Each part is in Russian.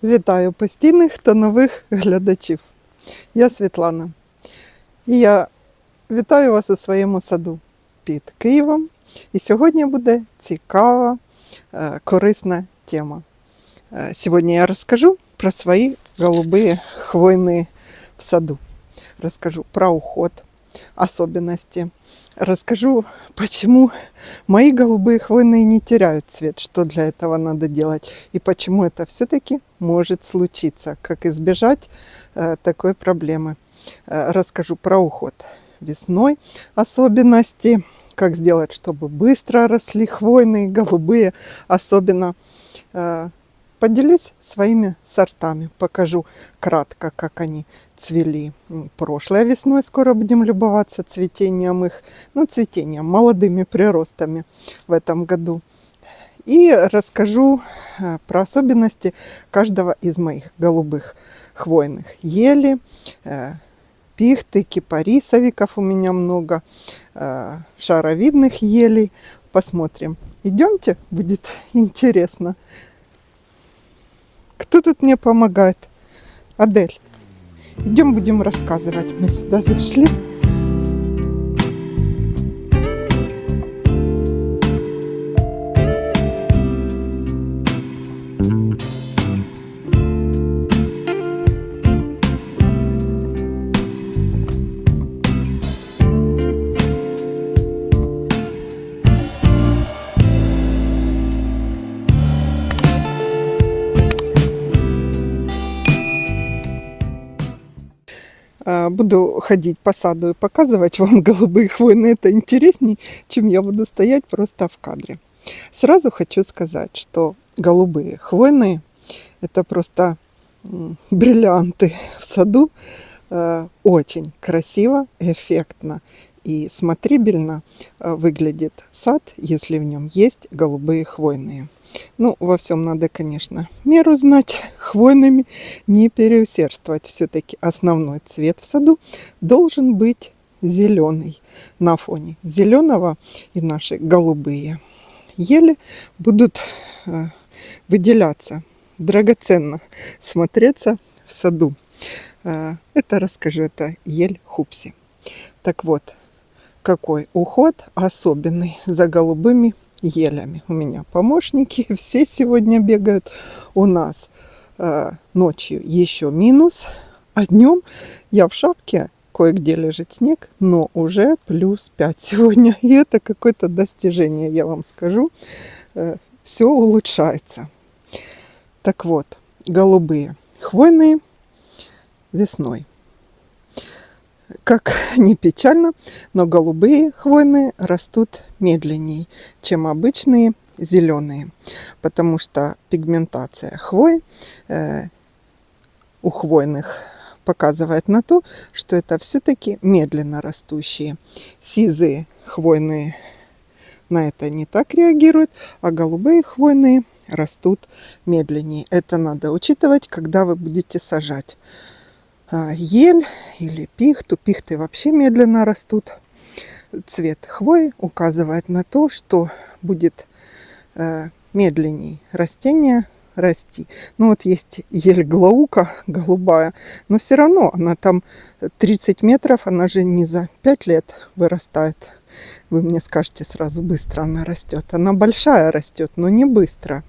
Вітаю постійних та нових глядачів. Я Світлана. І я вітаю вас у своєму саду під Києвом. І сьогодні буде цікава, корисна тема. Сьогодні я розкажу про свої голубые хвойные в саду. Расскажу про уход, особенности. Расскажу, почему мои голубые хвойные не теряют цвет, что для этого надо делать, и почему это все-таки может случиться, как избежать такой проблемы. Расскажу про уход весной, особенности, как сделать, чтобы быстро росли хвойные, голубые, особенно. Поделюсь своими сортами, покажу кратко, как они цвели прошлой весной. Скоро будем любоваться цветением их, цветением, молодыми приростами в этом году. И расскажу про особенности каждого из моих голубых хвойных. Ели, пихты, кипарисовиков у меня много, шаровидных елей. Посмотрим. Идемте, будет интересно. Кто тут мне помогает? Адель. Идем, будем рассказывать. Мы сюда зашли. Буду ходить по саду и показывать вам голубые хвойные. Это интересней, чем я буду стоять просто в кадре. Сразу хочу сказать, что голубые хвойные – это просто бриллианты в саду. Очень красиво, эффектно и смотрибельно выглядит сад, если в нем есть голубые хвойные. Во всем надо, конечно, меру знать, хвойными не переусердствовать. Все-таки основной цвет в саду должен быть зеленый. На фоне зеленого и наши голубые ели будут выделяться, драгоценно смотреться в саду. Это расскажу, это ель Хупси. Так вот, какой уход особенный за голубыми елями. У меня помощники, все сегодня бегают. У нас ночью еще минус, а днем я в шапке, кое-где лежит снег, но уже плюс 5 сегодня. И это какое-то достижение, я вам скажу. Все улучшается. Так вот, голубые хвойные весной. Как ни печально, но голубые хвойные растут медленнее, чем обычные зеленые, потому что пигментация хвой у хвойных показывает на то, что это все-таки медленно растущие. Сизые хвойные на это не так реагируют, а голубые хвойные растут медленнее. Это надо учитывать, когда вы будете сажать ель или пихту. Пихты вообще медленно растут. Цвет хвои указывает на то, что будет медленнее растение расти. Есть ель Глаука голубая, но все равно она там 30 метров, она же не за 5 лет вырастает. Вы мне скажете сразу, быстро она растет. Она большая растет, но не быстро.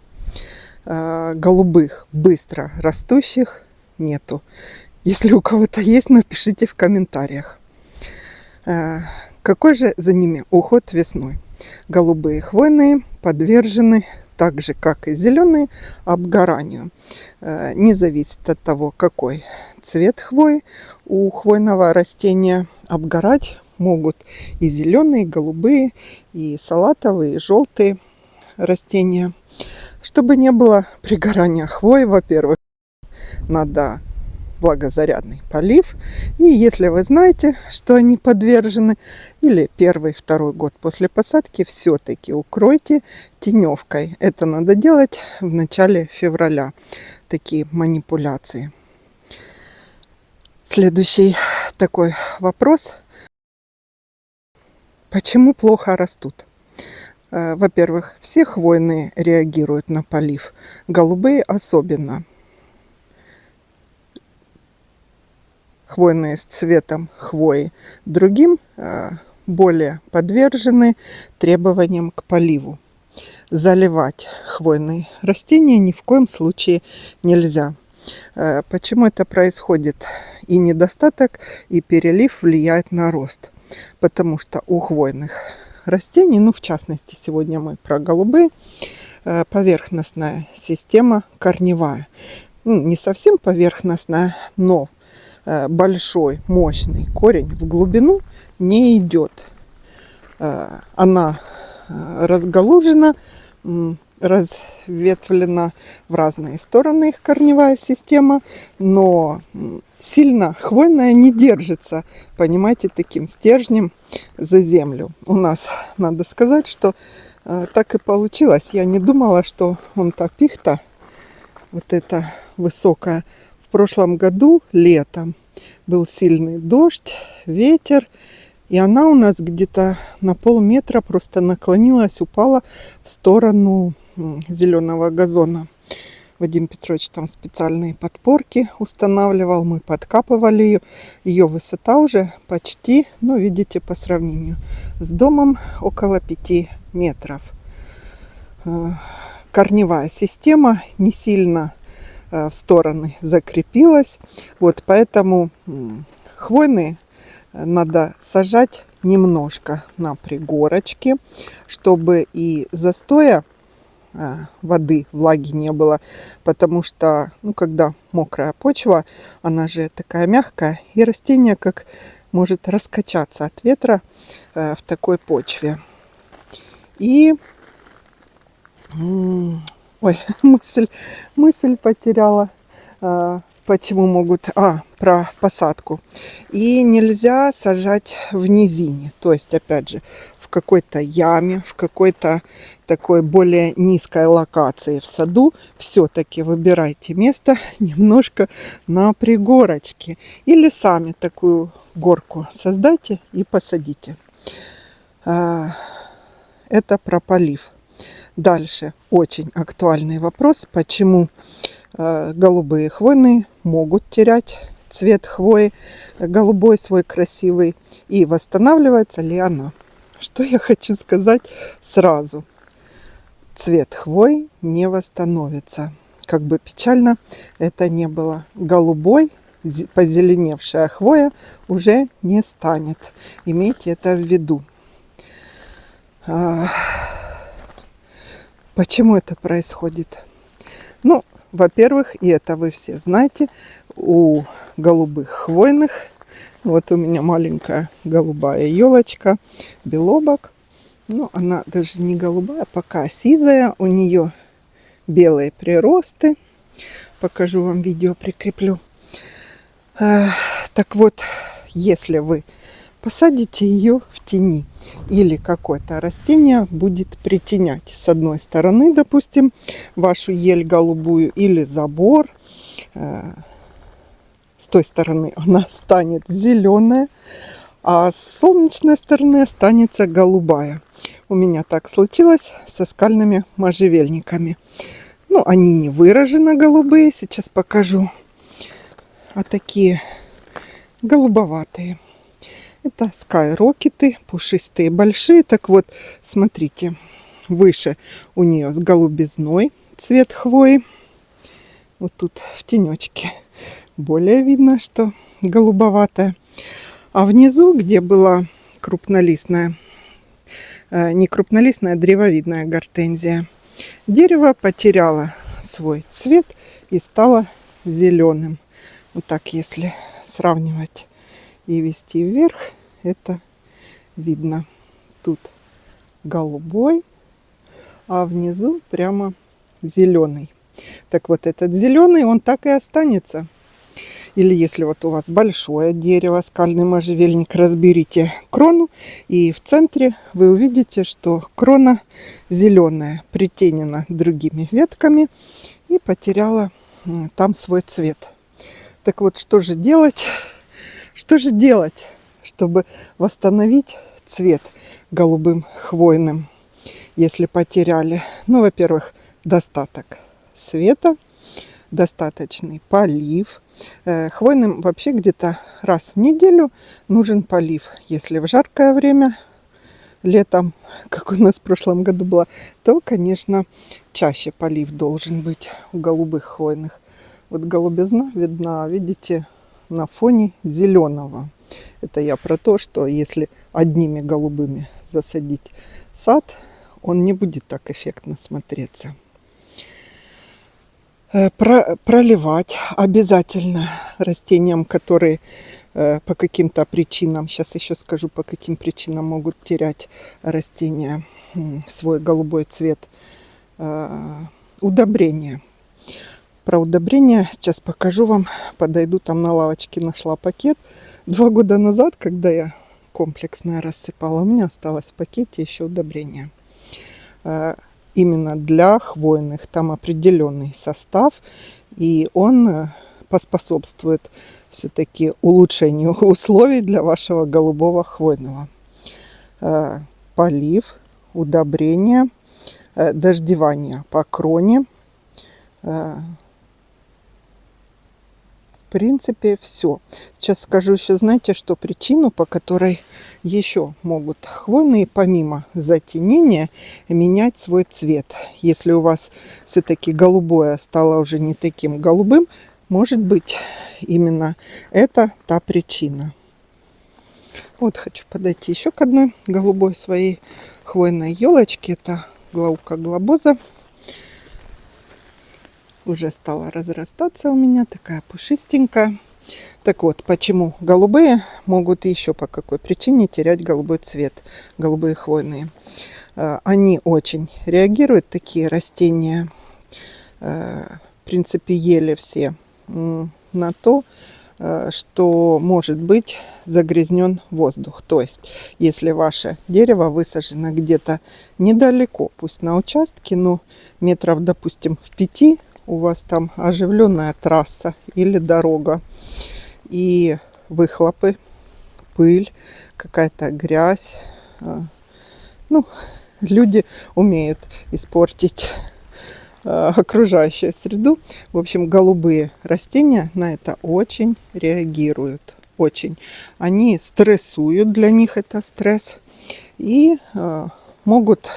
Голубых быстро растущих нету. Если у кого-то есть, напишите в комментариях. Какой же за ними уход весной? Голубые хвойные подвержены, так же как и зеленые, обгоранию. Не зависит от того, какой цвет хвои у хвойного растения. Обгорать могут и зеленые, и голубые, и салатовые, и желтые растения. Чтобы не было пригорания хвои, во-первых, надо влагозарядный полив. И если вы знаете, что они подвержены, или первый, второй год после посадки, все-таки укройте теневкой. Это надо делать в начале февраля. Такие манипуляции. Следующий такой вопрос. Почему плохо растут? Во-первых, все хвойные реагируют на полив. Голубые особенно. хвойные с цветом хвои другим более подвержены требованиям к поливу. Заливать хвойные растения ни в коем случае нельзя. Почему это происходит? И недостаток, и перелив влияет на рост. Потому что у хвойных растений, в частности, сегодня мы про голубые, поверхностная система корневая. Не совсем поверхностная, но большой, мощный корень в глубину не идет. Она разгалужена, разветвлена в разные стороны их корневая система, но сильно хвойная не держится, понимаете, таким стержнем за землю. У нас, надо сказать, что так и получилось. Я не думала, что та пихта, вот эта высокая, в прошлом году летом был сильный дождь, ветер, и она у нас где-то на полметра просто наклонилась, упала в сторону зеленого газона. Вадим Петрович там специальные подпорки устанавливал, мы подкапывали ее. Ее высота уже почти, видите, по сравнению с домом, около 5 метров. Корневая система не сильно в стороны закрепилась. Поэтому хвойные надо сажать немножко на пригорочке, чтобы и застоя воды, влаги не было. Потому что, когда мокрая почва, она же такая мягкая, и растение как может раскачаться от ветра в такой почве. И мысль потеряла. Почему могут... про посадку. И нельзя сажать в низине. То есть, опять же, в какой-то яме, в какой-то такой более низкой локации в саду. Все-таки выбирайте место немножко на пригорочке. Или сами такую горку создайте и посадите. Это про полив. Дальше очень актуальный вопрос, почему голубые хвойные могут терять цвет хвои, голубой свой красивый, и восстанавливается ли она. Что я хочу сказать сразу. Цвет хвои не восстановится. Как бы печально это не было. Голубой, позеленевшая хвоя уже не станет. Имейте это в виду. Почему это происходит? Во-первых, и это вы все знаете, у голубых хвойных, у меня маленькая голубая елочка, белобок, она даже не голубая, пока сизая, у нее белые приросты, покажу вам видео, прикреплю. Так вот, если вы посадите ее в тени или какое-то растение будет притенять с одной стороны, допустим, вашу ель голубую или забор, с той стороны она станет зеленая, а с солнечной стороны останется голубая. У меня так случилось со скальными можжевельниками. Они не выраженно голубые, сейчас покажу, а такие голубоватые. Это скайрокеты, пушистые, большие. Так вот, смотрите, выше у нее с голубизной цвет хвои. Вот тут в тенечке более видно, что голубоватая. А внизу, где была крупнолистная, не крупнолистная, а древовидная гортензия, дерево потеряло свой цвет и стало зеленым. Вот так, если сравнивать и вести вверх, это видно. Тут голубой, а внизу прямо зеленый. Так вот, этот зеленый, он так и останется. Или если у вас большое дерево, скальный можжевельник, разберите крону, и в центре вы увидите, что крона зеленая, притенена другими ветками и потеряла там свой цвет. Так вот, что же делать? Что же делать, чтобы восстановить цвет голубым хвойным, если потеряли? Во-первых, достаток света, достаточный полив. Хвойным вообще где-то раз в неделю нужен полив. Если в жаркое время, летом, как у нас в прошлом году было, то, конечно, чаще полив должен быть у голубых хвойных. Вот голубизна видна, видите, на фоне зеленого. Это я про то, что если одними голубыми засадить сад, он не будет так эффектно смотреться. Проливать обязательно растениям, которые по каким-то причинам, сейчас еще скажу, по каким причинам могут терять растения свой голубой цвет, удобрения. Про удобрения сейчас покажу вам. Подойду, там на лавочке нашла пакет. 2 года назад, когда я комплексное рассыпала, у меня осталось в пакете еще удобрения. Именно для хвойных. Там определенный состав, и он поспособствует все-таки улучшению условий для вашего голубого хвойного. Полив, удобрение, дождевание по кроне. В принципе, все. Сейчас скажу еще, знаете, что причину, по которой еще могут хвойные, помимо затенения, менять свой цвет. Если у вас все-таки голубое стало уже не таким голубым, может быть, именно это та причина. Вот хочу подойти еще к одной голубой своей хвойной елочке. Это Glauca globosa. Уже стала разрастаться у меня, такая пушистенькая. Так вот, почему голубые могут еще по какой причине терять голубой цвет, голубые хвойные. Они очень реагируют, такие растения, в принципе, ели все, на то, что может быть загрязнен воздух. То есть, если ваше дерево высажено где-то недалеко, пусть на участке, но метров, допустим, в 5, у вас там оживленная трасса или дорога, и выхлопы, пыль, какая-то грязь. Ну, люди умеют испортить окружающую среду. В общем, голубые растения на это очень реагируют. Очень. Они стрессуют, для них это стресс, и могут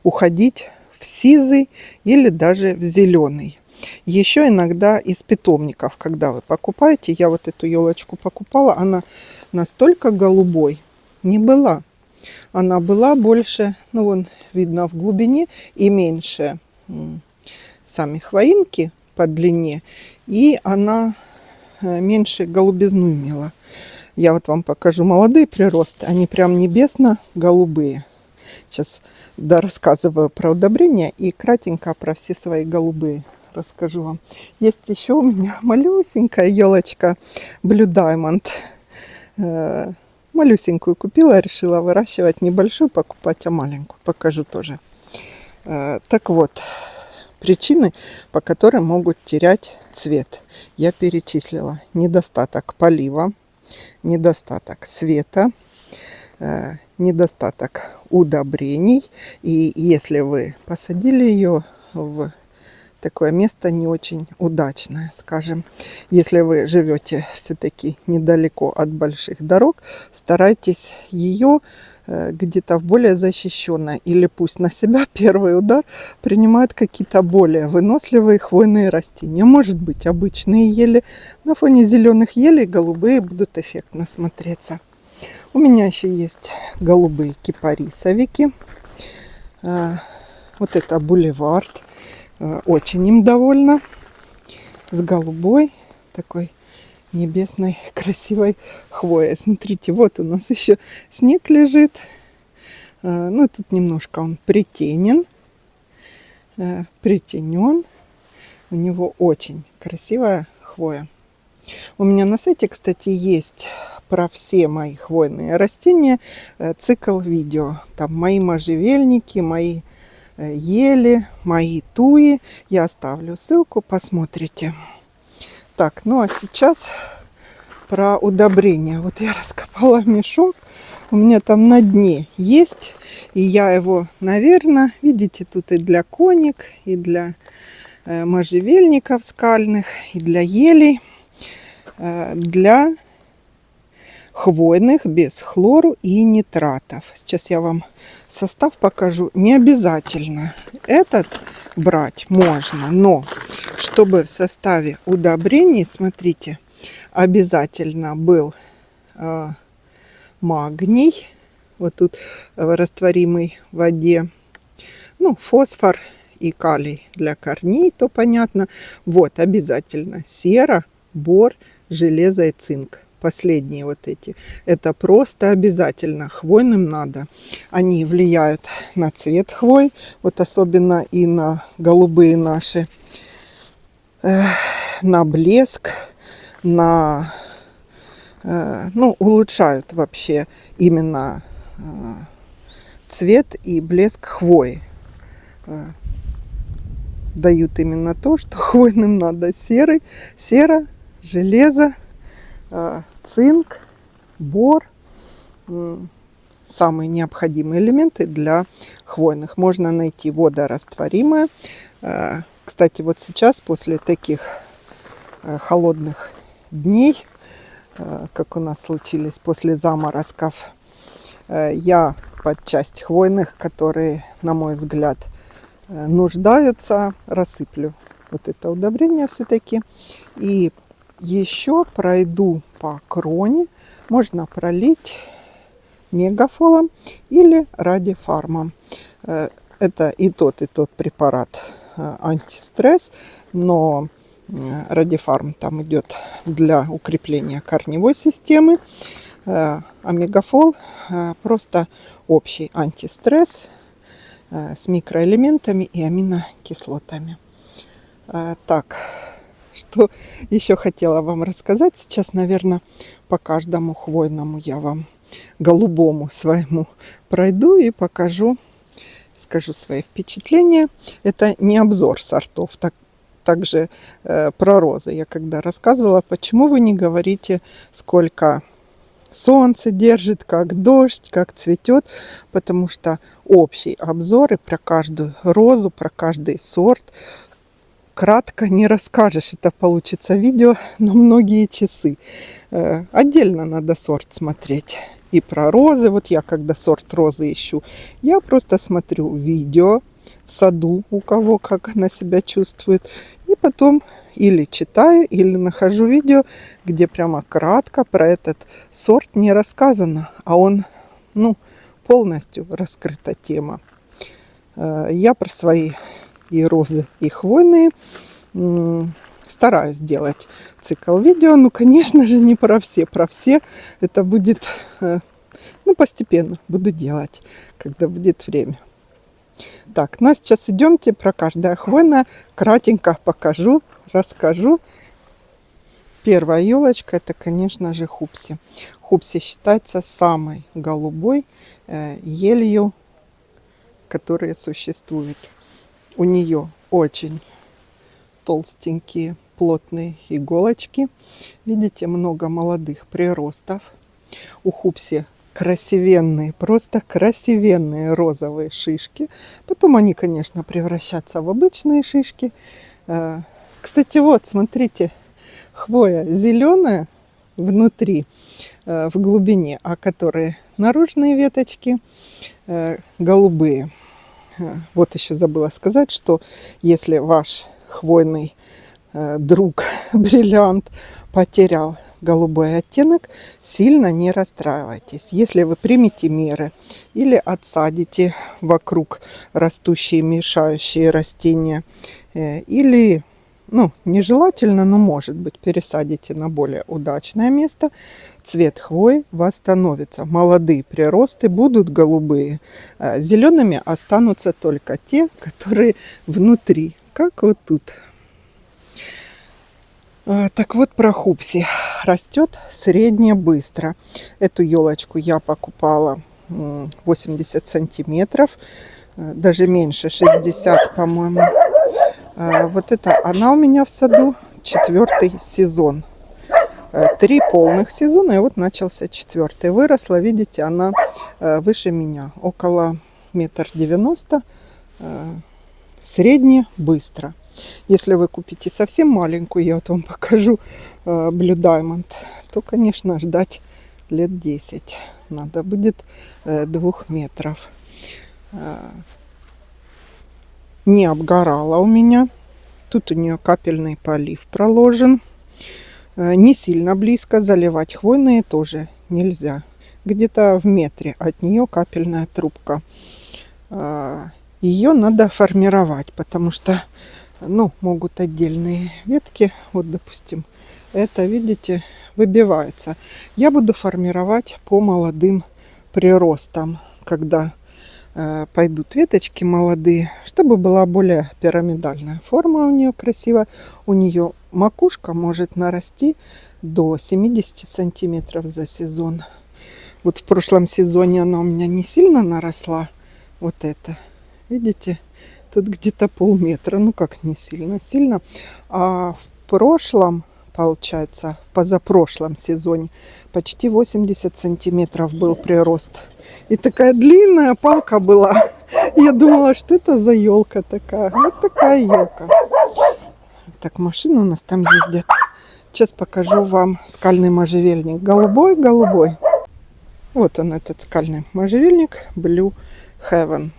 уходить в сизый или даже в зеленый. Еще иногда из питомников, когда вы покупаете, я вот эту елочку покупала, она настолько голубой не была. Она была больше, ну вон видно в глубине, и меньше сами хвоинки по длине, и она меньше голубизну имела. Я вот вам покажу молодые приросты, они прям небесно-голубые. Сейчас рассказываю про удобрения и кратенько про все свои голубые расскажу вам. Есть еще у меня малюсенькая елочка Blue Diamond. Малюсенькую купила, решила выращивать, небольшую покупать, а маленькую покажу тоже. Так вот, причины, по которым могут терять цвет, я перечислила. Недостаток полива, недостаток света, недостаток удобрений. И если вы посадили ее в такое место не очень удачное, скажем, если вы живете все-таки недалеко от больших дорог, старайтесь ее где-то в более защищенное, или пусть на себя первый удар принимают какие-то более выносливые хвойные растения. Может быть, обычные ели. На фоне зеленых елей голубые будут эффектно смотреться. У меня еще есть голубые кипарисовики. Вот это бульвард. Очень им довольна. С голубой такой небесной красивой хвоей. Смотрите, вот у нас еще снег лежит. Ну, тут немножко он притенен. Притенен. У него очень красивая хвоя. У меня на сайте, кстати, есть про все мои хвойные растения цикл видео. Там мои можжевельники, мои ели, мои туи. Я оставлю ссылку, посмотрите. Так, ну а сейчас про удобрения. Вот я раскопала мешок. У меня там на дне есть. И я его, наверное, видите, тут и для коник, и для можжевельников скальных, и для елей, для хвойных без хлору и нитратов. Сейчас я вам состав покажу. Не обязательно этот брать можно, но чтобы в составе удобрений, смотрите, обязательно был магний, вот тут растворимый в воде, ну, фосфор и калий для корней, то понятно. Вот, обязательно сера, бор, железо и цинк. Последние вот эти. Это просто обязательно. Хвойным надо. Они влияют на цвет хвой, вот особенно и на голубые наши, на блеск, на, ну, улучшают вообще именно цвет и блеск хвои. Дают именно то, что хвойным надо. Сера, железо, цинк, бор. Самые необходимые элементы для хвойных. Можно найти водорастворимое. Кстати, вот сейчас после таких холодных дней, как у нас случились после заморозков, я под часть хвойных, которые, на мой взгляд, нуждаются, рассыплю вот это удобрение все-таки. И еще пройду по кроне. Можно пролить мегафолом или радифармом. Это и тот препарат антистресс, но радифарм там идет для укрепления корневой системы, а мегафол просто общий антистресс с микроэлементами и аминокислотами. Так, что еще хотела вам рассказать. Сейчас, наверное, по каждому хвойному я вам, голубому своему, пройду и покажу, скажу свои впечатления. Это не обзор сортов, также про розы. Я когда рассказывала, почему вы не говорите, сколько солнце держит, как дождь, как цветет, потому что общий обзор и про каждую розу, про каждый сорт кратко не расскажешь. Это получится видео на многие часы. Отдельно надо сорт смотреть. И про розы. Вот я, когда сорт розы ищу, я просто смотрю видео в саду, у кого как она себя чувствует. И потом или читаю, или нахожу видео, где прямо кратко про этот сорт не рассказано. А он, ну, полностью раскрыта тема. Я про свои и розы, и хвойные стараюсь делать цикл видео. Ну, конечно же, не про все. Про все это будет, ну, постепенно буду делать, когда будет время. Так, ну а сейчас идемте про каждое хвойное кратенько покажу, расскажу. Первая елочка — это, конечно же, хупси. Хупси считается самой голубой елью, которая существует. У нее очень толстенькие, плотные иголочки. Видите, много молодых приростов. У хупси красивенные, просто красивенные розовые шишки. Потом они, конечно, превращаются в обычные шишки. Кстати, вот, смотрите, хвоя зеленая внутри, в глубине, а которые наружные веточки голубые. Вот еще забыла сказать, что если ваш хвойный друг бриллиант потерял голубой оттенок, сильно не расстраивайтесь. Если вы примете меры или отсадите вокруг растущие мешающие растения, или, ну, нежелательно, но может быть, пересадите на более удачное место, цвет хвои восстановится. Молодые приросты будут голубые. Зелеными останутся только те, которые внутри, как вот тут. Так вот, про хупси. Растет средне быстро. Эту елочку я покупала 80 сантиметров, даже меньше, 60, по-моему. Вот это она у меня в саду 4-й сезон. 3 полных сезона, и вот начался 4-й. Выросла, видите, она выше меня, около 1,90 м. Средне быстро. Если вы купите совсем маленькую, я вот вам покажу Blue Diamond, то, конечно, ждать лет 10 надо будет 2 метров. Не обгорала у меня. Тут у нее капельный полив проложен. Не сильно близко, заливать хвойные тоже нельзя. Где-то в метре от нее капельная трубка. Ее надо формировать, потому что могут отдельные ветки, вот, допустим, это, видите, выбивается. Я буду формировать по молодым приростам, когда пойдут веточки молодые, чтобы была более пирамидальная форма у нее красивая. У нее макушка может нарасти до 70 сантиметров за сезон. Вот в прошлом сезоне она у меня не сильно наросла. Вот это, видите, тут где-то полметра, ну как не сильно, сильно. А в прошлом, получается, в позапрошлом сезоне почти 80 сантиметров был прирост. И такая длинная палка была. Я думала, что это за елка такая. Вот такая елка. Так, машины у нас там ездят. Сейчас покажу вам скальный можжевельник. Голубой. Вот он, этот скальный можжевельник Blue Heaven.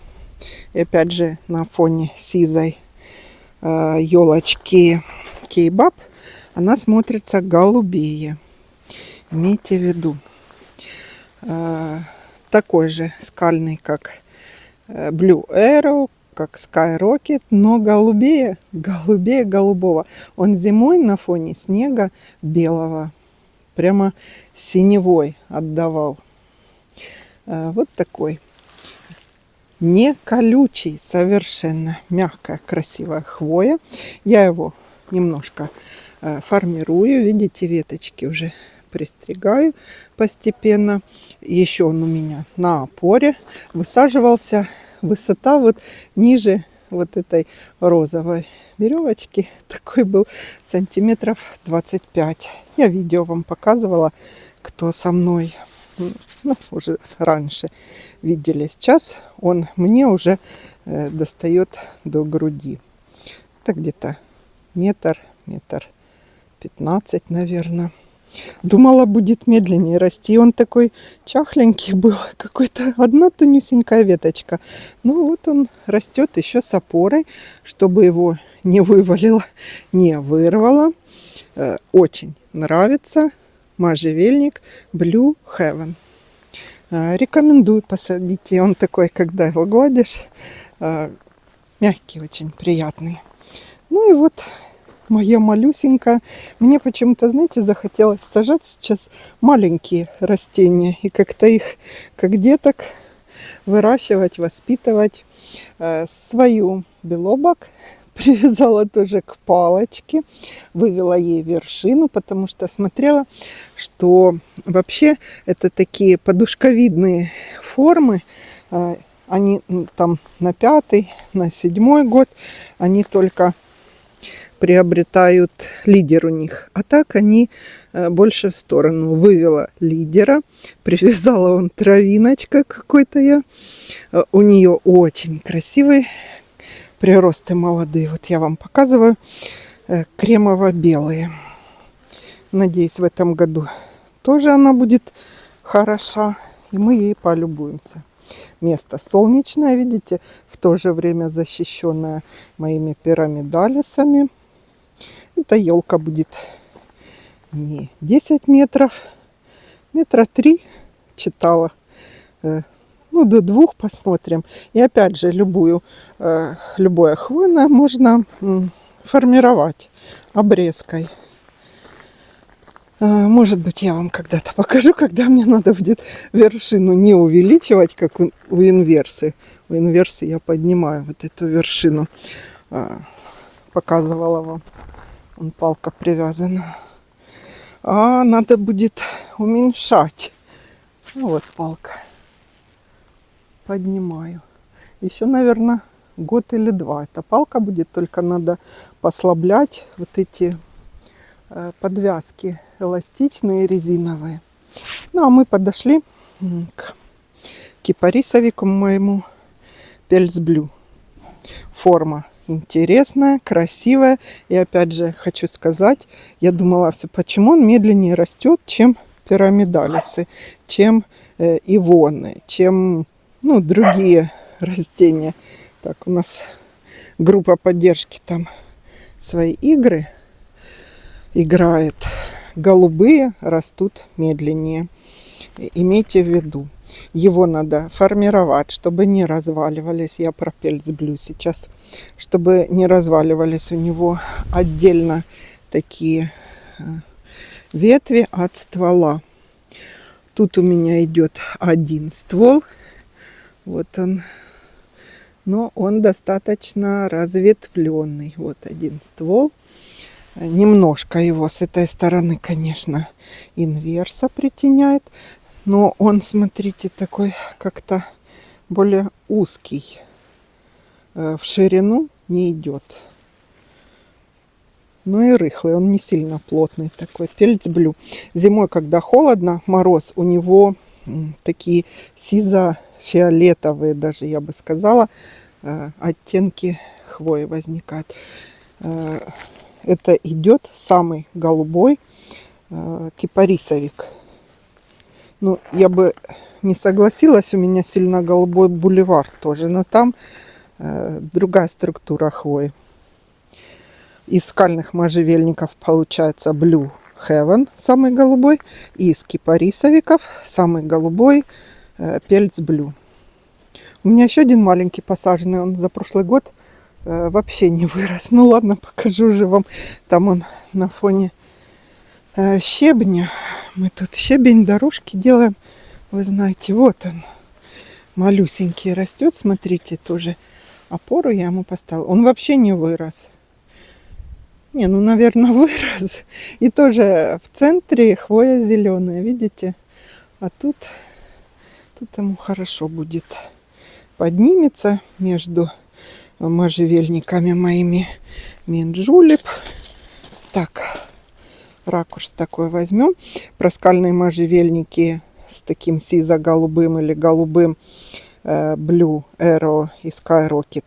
И опять же на фоне сизой елочки Кейбаб она смотрится голубее. Имейте в виду. Такой же скальный, как Blue Arrow, как Sky Rocket, но голубее голубого. Он зимой на фоне снега белого прямо синевой отдавал. Вот такой. Не колючий, совершенно мягкая, красивая хвоя. Я его немножко формирую. Видите, веточки уже пристригаю постепенно. Еще он у меня на опоре высаживался. Высота вот ниже вот этой розовой веревочки. Такой был сантиметров 25. Я видео вам показывала, кто со мной уже раньше видели. Сейчас он мне уже достает до груди. Это где-то метр 15, наверное. Думала, будет медленнее расти. Он такой чахленький был. Какой-то одна тонюсенькая веточка. Ну вот он растет еще с опорой, чтобы его не вывалило, не вырвало. Очень нравится можжевельник Blue Heaven. Рекомендую посадить. И он такой, когда его гладишь, мягкий, очень приятный. Ну и вот моя малюсенькая. Мне почему-то, знаете, захотелось сажать сейчас маленькие растения. И как-то их, как деток, выращивать, воспитывать. Свою белобок привязала тоже к палочке. Вывела ей вершину, потому что смотрела, что вообще это такие подушковидные формы. Они там на 5-й, на 7-й год. Они только приобретают лидер у них. А так они больше в сторону. Вывела лидера. Привязала он травиночка какой-то я. У нее очень красивый приросты молодые. Вот я вам показываю. Кремово-белые. Надеюсь, в этом году тоже она будет хороша. И мы ей полюбуемся. Место солнечное, видите, в то же время защищенное моими пирамидалисами. Эта елка будет не 10 метров, метра 3 читала. До 2 посмотрим. И опять же, любое хвойное можно формировать обрезкой. Может быть, я вам когда-то покажу, когда мне надо будет вершину не увеличивать, как у инверсы. У инверсы я поднимаю вот эту вершину. Показывала вам. Вон палка привязана. А надо будет уменьшать. Вот палка. Поднимаю. Еще, наверное, год или 2. Эта палка будет, только надо послаблять вот эти подвязки эластичные, резиновые. Ну, а мы подошли к кипарисовику моему Пельс Блю. Форма интересная, красивая. И опять же хочу сказать, я думала, все, почему он медленнее растет, чем пирамидалисы, чем ивоны, чем другие растения. Так, у нас группа поддержки там свои игры играет. Голубые растут медленнее. Имейте в виду. Его надо формировать, чтобы не разваливались. Я про пельцблю сейчас. Чтобы не разваливались у него отдельно такие ветви от ствола. Тут у меня идет один ствол. Вот он. Но он достаточно разветвленный. Вот один ствол. Немножко его с этой стороны, конечно, инверса притеняет. Но он, смотрите, такой как-то более узкий. В ширину не идет. Ну и рыхлый, он не сильно плотный такой. Пельцблю. Зимой, когда холодно, мороз, у него такие сизо-фиолетовые, даже я бы сказала, оттенки хвои возникают. Это идет самый голубой кипарисовик. Ну, я бы не согласилась, у меня сильно голубой бульвар тоже, но там другая структура хвои. Из скальных можжевельников получается Blue Heaven, самый голубой, и из кипарисовиков самый голубой Пельцблю. У меня еще один маленький посаженный, он за прошлый год вообще не вырос. Ну ладно, покажу же вам. Там он на фоне щебня. Мы тут щебень, дорожки делаем. Вы знаете, вот он. Малюсенький растет. Смотрите, тоже опору я ему поставила. Он вообще не вырос. Не, ну, наверное, вырос. И тоже в центре хвоя зеленая, видите? А тут ему хорошо будет. Поднимется между можжевельниками моими минджулеп. Так, ракурс такой возьмем. Проскальные можжевельники с таким сизо-голубым или голубым Blue Arrow и Skyrocket.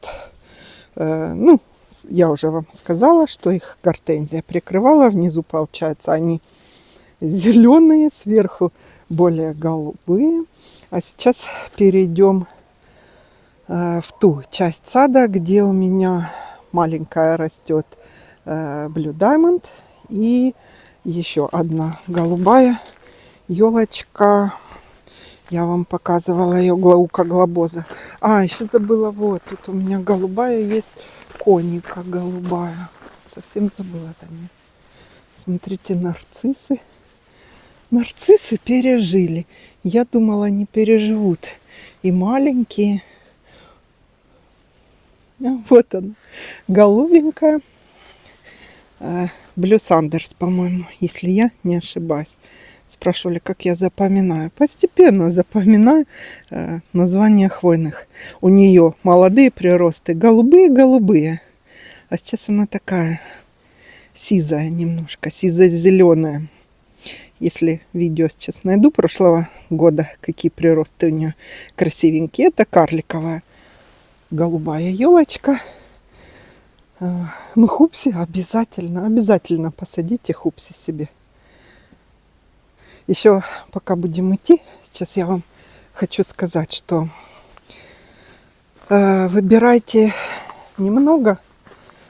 Ну, я уже вам сказала, что их гортензия прикрывала. Внизу, получается, они зеленые, сверху более голубые. А сейчас перейдем в ту часть сада, где у меня маленькая растет Blue Diamond и еще одна голубая елочка. Я вам показывала ее Glauca глобоза. А, еще забыла, вот тут у меня голубая есть, коника голубая. Совсем забыла за ней. Смотрите, нарциссы. Нарциссы пережили. Я думала, они переживут. И маленькие. Вот она, голубенькая. Блю Сандерс, по-моему, если я не ошибаюсь. Спрашивали, как я запоминаю. Постепенно запоминаю названия хвойных. У нее молодые приросты голубые-голубые. А сейчас она такая сизая немножко, сизо-зеленая. Если видео сейчас найду прошлого года, какие приросты у нее красивенькие. Это карликовая голубая елочка. Ну, хупси обязательно посадите хупси себе. Еще пока будем идти, сейчас я вам хочу сказать, что выбирайте немного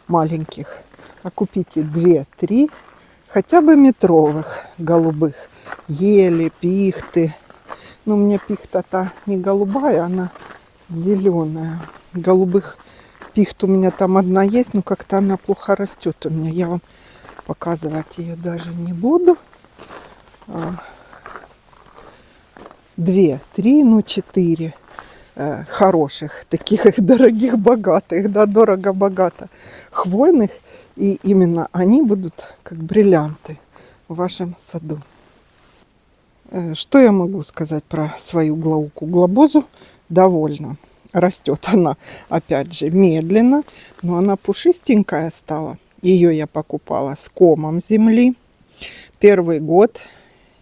маленьких, а купите 2-3 хотя бы метровых голубых. Ели, пихты. Но у меня пихта-то не голубая, она зеленая. Голубых пихт у меня там одна есть, но как-то она плохо растет у меня. Я вам показывать ее даже не буду. 2, 3, ну 4 хороших, таких дорогих, богатых, да, дорого-богато хвойных. И именно они будут как бриллианты в вашем саду. Что я могу сказать про свою Glauca глобозу? Довольно. Растет она, опять же, медленно, но она пушистенькая стала. Ее я покупала с комом земли. Первый год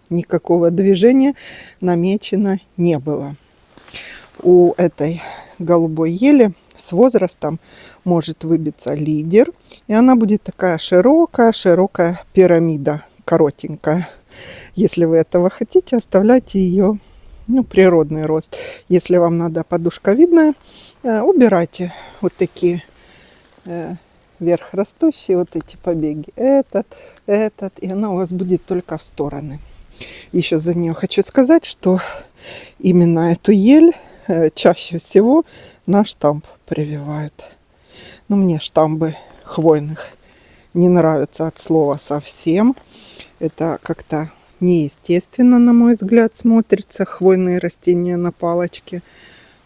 никакого движения намечено не было. У этой голубой ели с возрастом может выбиться лидер, и она будет такая широкая пирамида, коротенькая. Если вы этого хотите, оставляйте ее, природный рост. Если вам надо подушковидная, убирайте вот такие вверх растущие вот эти побеги. Этот, и она у вас будет только в стороны. Еще за нее хочу сказать, что именно эту ель чаще всего на штамп прививают. Но мне штамбы хвойных не нравятся от слова совсем. Это как-то неестественно, на мой взгляд, смотрится, хвойные растения на палочке.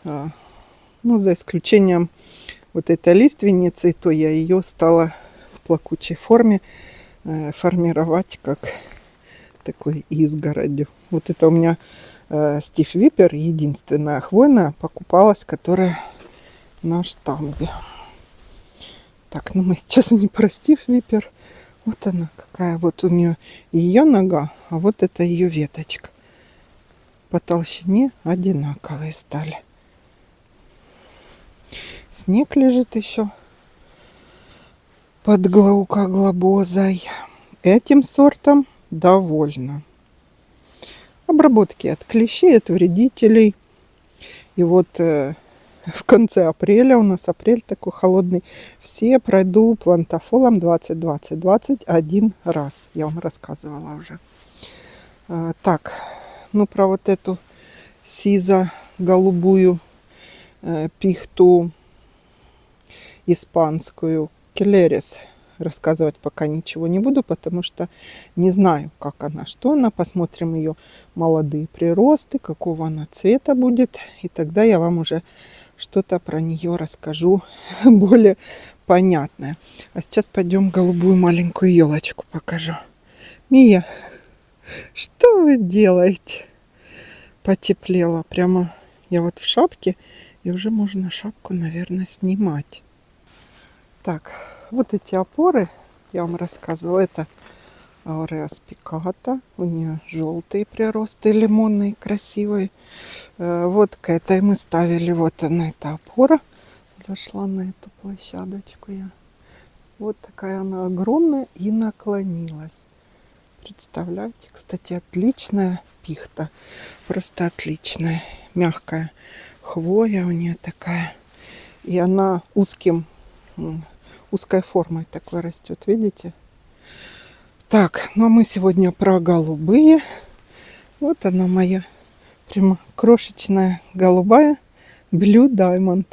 За исключением вот этой лиственницы, то я ее стала в плакучей форме формировать как такой изгородью. Вот это у меня Стив Випер, единственная хвойная, покупалась, которая на штамбе. Так, мы сейчас не про Стив Випер. Вот она какая, вот у нее ее нога, а вот это ее веточка. По толщине одинаковые стали. Снег лежит еще под глаукоглобозой. Этим сортом довольна. Обработки от клещей, от вредителей. И вот в конце апреля, у нас апрель такой холодный, все пройду плантафолом 20-20-21 раз. Я вам рассказывала уже. Так, про вот эту сизо-голубую пихту испанскую Келерис рассказывать пока ничего не буду, потому что не знаю, как она, что она. Посмотрим ее молодые приросты, какого она цвета будет. И тогда я вам уже что-то про нее расскажу более понятное. А сейчас пойдем голубую маленькую елочку покажу. Мия, что вы делаете? Потеплело. Прямо я вот в шапке, и уже можно шапку, наверное, снимать. Так, вот эти опоры, я вам рассказывала, это Aurea spicata. У нее желтые приросты, лимонные, красивые. Вот к этой мы ставили, вот она, эта опора. Зашла на эту площадочку я. Вот такая она огромная и наклонилась. Представляете, кстати, отличная пихта. Просто отличная. Мягкая хвоя у нее такая. И она узкой формой такой растет, видите? Так, мы сегодня про голубые. Вот она моя прямо крошечная голубая Blue Diamond.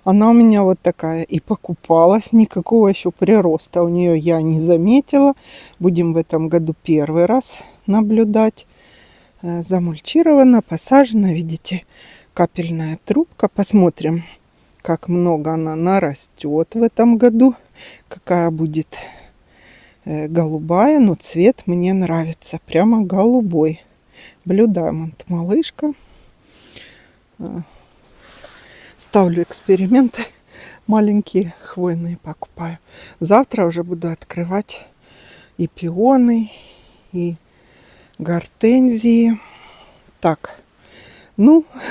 Она у меня вот такая и покупалась. Никакого еще прироста у нее я не заметила. Будем в этом году первый раз наблюдать. Замульчирована, посажена. Видите, капельная трубка. Посмотрим, как много она нарастет в этом году. Какая будет голубая, но цвет мне нравится. Прямо голубой. Blue Diamond, малышка. Ставлю эксперименты. Маленькие хвойные покупаю. Завтра уже буду открывать и пионы, и гортензии. Так,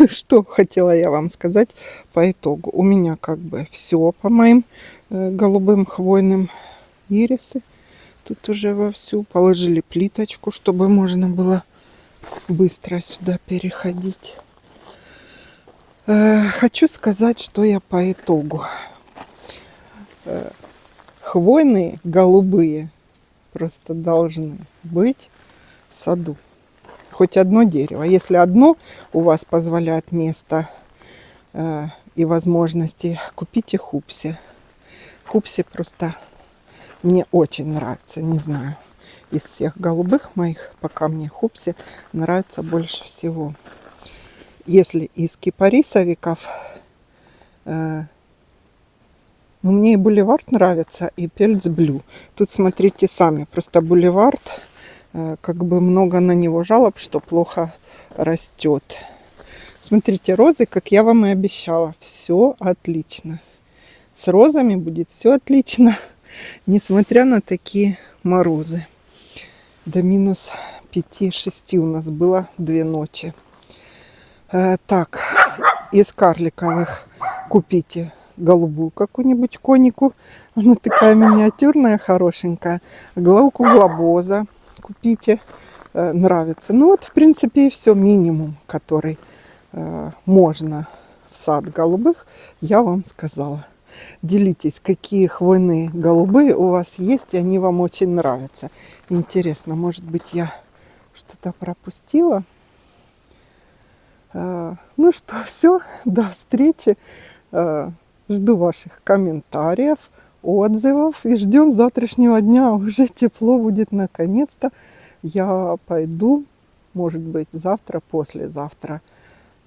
что хотела я вам сказать по итогу. У меня как бы все по моим голубым хвойным ирисы. Тут уже вовсю положили плиточку, чтобы можно было быстро сюда переходить. Хочу сказать, что я по итогу. Хвойные голубые просто должны быть в саду. Хоть одно дерево. Если одно у вас позволяет место и возможности, купите хупси. Хупси просто мне очень нравится. Не знаю, из всех голубых моих, пока мне хупси нравится больше всего. Если из кипарисовиков, мне и Бульвард нравится, и Пельц Блю. Тут смотрите сами, просто Бульвард, как бы много на него жалоб, что плохо растет. Смотрите, розы, как я вам и обещала, все отлично. С розами будет все отлично, несмотря на такие морозы. До минус 5-6 у нас было 2 ночи. Так, из карликовых купите голубую какую-нибудь конику. Она такая миниатюрная, хорошенькая. Головку глобоза купите. Нравится. Ну вот, в принципе, и все, минимум, который можно в сад голубых, я вам сказала. Делитесь, какие хвойные голубые у вас есть, и они вам очень нравятся. Интересно, может быть, я что-то пропустила? Ну что, все, до встречи. Жду ваших комментариев, отзывов и ждем завтрашнего дня. Уже тепло будет наконец-то. Я пойду, может быть, завтра, послезавтра,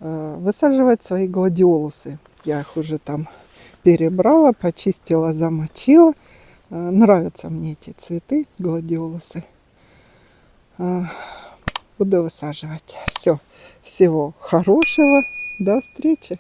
высаживать свои гладиолусы. Я их уже там перебрала, почистила, замочила. Нравятся мне эти цветы, гладиолусы. Буду высаживать. Все. Всего хорошего. До встречи.